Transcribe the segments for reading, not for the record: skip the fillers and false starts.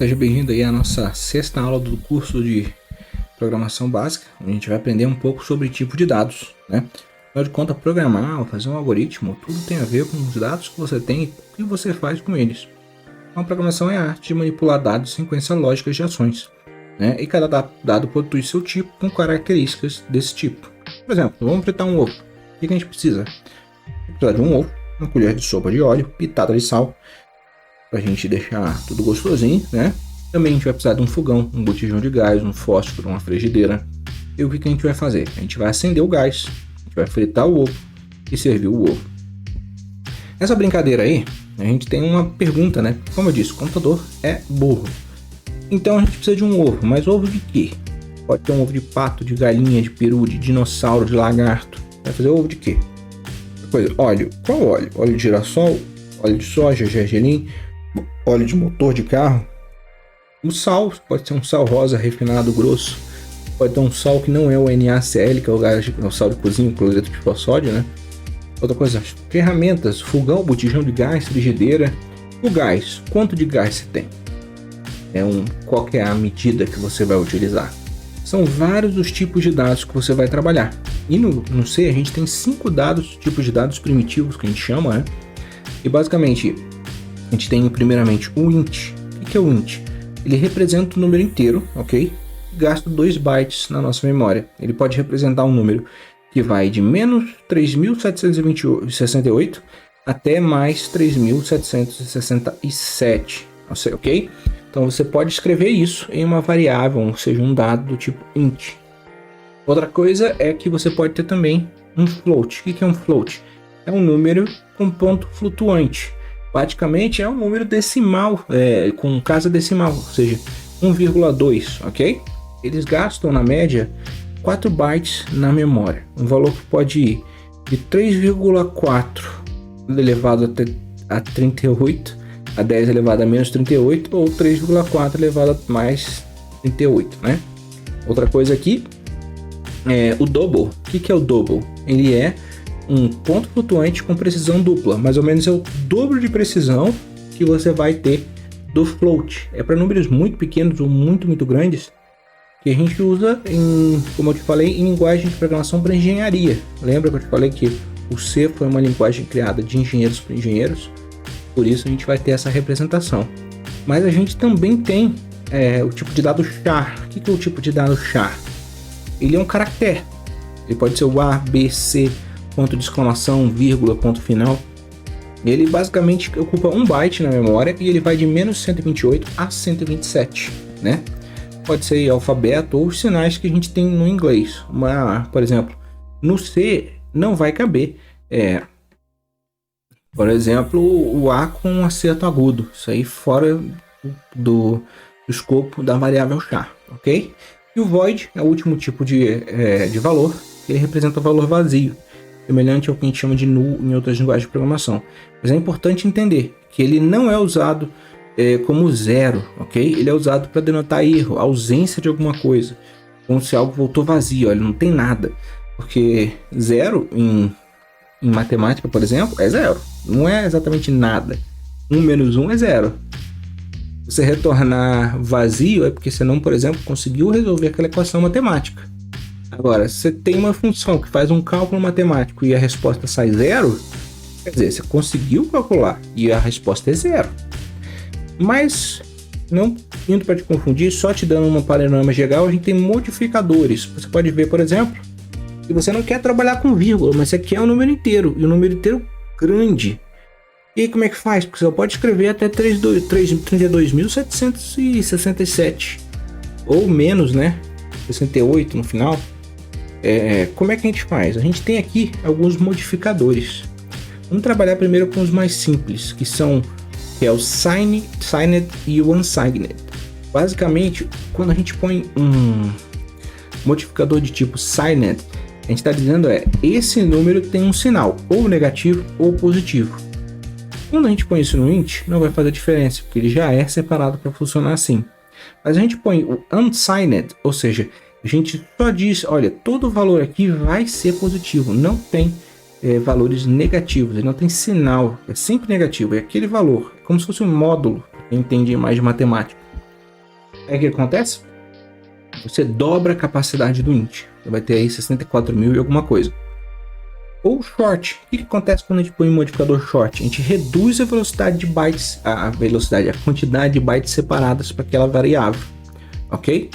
Seja bem-vindo aí à nossa sexta aula do curso de programação básica, onde a gente vai aprender um pouco sobre tipo de dados, né? Afinal de contas, programar ou fazer um algoritmo, tudo tem a ver com os dados que você tem e o que você faz com eles. Então, a programação é a arte de manipular dados em sequência lógica de ações, né? E cada dado possui seu tipo com características desse tipo. Por exemplo, vamos fritar um ovo. O que a gente precisa? Precisa de um ovo, uma colher de sopa de óleo, pitada de sal, pra gente deixar tudo gostosinho, né? Também a gente vai precisar de um fogão, um botijão de gás, um fósforo, uma frigideira. E o que a gente vai fazer? A gente vai acender o gás, a gente vai fritar o ovo e servir o ovo. Nessa brincadeira aí, a gente tem uma pergunta, né? Como eu disse, o computador é burro. Então a gente precisa de um ovo, mas ovo de quê? Pode ter um ovo de pato, de galinha, de peru, de dinossauro, de lagarto. Vai fazer ovo de quê? Coisa, óleo. Qual óleo? Óleo de girassol, óleo de soja, gergelim, óleo de motor de carro. O sal, pode ser um sal rosa refinado grosso, pode ter um sal que não é o NaCl, que é o sal de cozinha, o cloreto de sódio, né? Outra coisa, ferramentas, fogão, botijão de gás, frigideira. O gás, quanto de gás você tem? Qual que é a medida que você vai utilizar? São vários os tipos de dados que você vai trabalhar. E no C a gente tem 5 tipos de dados primitivos que a gente chama, né? E basicamente a gente tem primeiramente o int. O que é o int? Ele representa o número inteiro, ok? Gasta 2 bytes na nossa memória. Ele pode representar um número que vai de menos 3.768 até mais 3.767, ok? Então você pode escrever isso em uma variável, ou seja, um dado do tipo int. Outra coisa é que você pode ter também um float. O que é um float? É um número com ponto flutuante. Praticamente é um número decimal, com casa decimal, ou seja, 1,2, ok? Eles gastam, na média, 4 bytes na memória. Um valor que pode ir de 3,4 elevado a 38, a 10 elevado a menos 38, ou 3,4 elevado a mais 38, né? Outra coisa aqui é o double. O que é o double? Ele é um ponto flutuante com precisão dupla, mais ou menos é o dobro de precisão que você vai ter do float. É para números muito pequenos ou muito grandes, que a gente usa, como eu te falei, em linguagem de programação para engenharia. Lembra que eu te falei que o C foi uma linguagem criada de engenheiros para engenheiros? Por isso a gente vai ter essa representação. Mas a gente também tem o tipo de dado char. O que é o tipo de dado char? Ele é um caractere. Ele pode ser o A, B, C, ponto de exclamação, vírgula, ponto final. Ele basicamente ocupa 1 byte na memória e ele vai de menos 128 a 127, né? Pode ser alfabeto ou os sinais que a gente tem no inglês. Por exemplo, no C não vai caber, por exemplo, o A com um acerto agudo. Isso aí fora do escopo da variável char, ok? E o void é o último tipo de valor, que ele representa o valor vazio, semelhante ao que a gente chama de null em outras linguagens de programação. Mas é importante entender que ele não é usado como zero, ok? Ele é usado para denotar erro, ausência de alguma coisa, como se algo voltou vazio, ele não tem nada. Porque zero em matemática, por exemplo, é zero, não é exatamente nada. 1 menos 1 é zero. Você retornar vazio é porque você não, por exemplo, conseguiu resolver aquela equação matemática. Agora, se você tem uma função que faz um cálculo matemático e a resposta sai zero, quer dizer, você conseguiu calcular e a resposta é zero. Mas, não indo para te confundir, só te dando um panorama geral, a gente tem modificadores. Você pode ver, por exemplo, que você não quer trabalhar com vírgula, mas você quer um número inteiro, e um número inteiro grande. E aí como é que faz? Porque você pode escrever até 32.767, ou menos, né? 68 no final. Como é que a gente faz? A gente tem aqui alguns modificadores. Vamos trabalhar primeiro com os mais simples, que é o signed e o unsigned. Basicamente, quando a gente põe um modificador de tipo signed, a gente está dizendo esse número tem um sinal, ou negativo ou positivo. Quando a gente põe isso no int, não vai fazer diferença, porque ele já é separado para funcionar assim. Mas a gente põe o unsigned, ou seja, a gente só diz, olha, todo valor aqui vai ser positivo, não tem valores negativos, ele não tem sinal, é sempre negativo, é aquele valor, como se fosse um módulo, quem entende mais de matemática. Aí o que acontece? Você dobra a capacidade do int. Você vai ter aí 64 mil e alguma coisa. Ou short. O que acontece quando a gente põe um modificador short? A gente reduz a velocidade de bytes, a quantidade de bytes separadas para aquela variável, ok?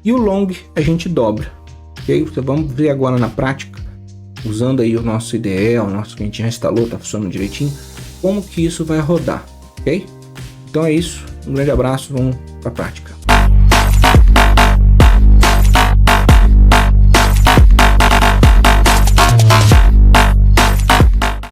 E o long a gente dobra, ok? Então vamos ver agora na prática, usando aí o nosso IDE, o nosso que a gente já instalou, tá funcionando direitinho, como que isso vai rodar, ok? Então é isso, um grande abraço, vamos para a prática.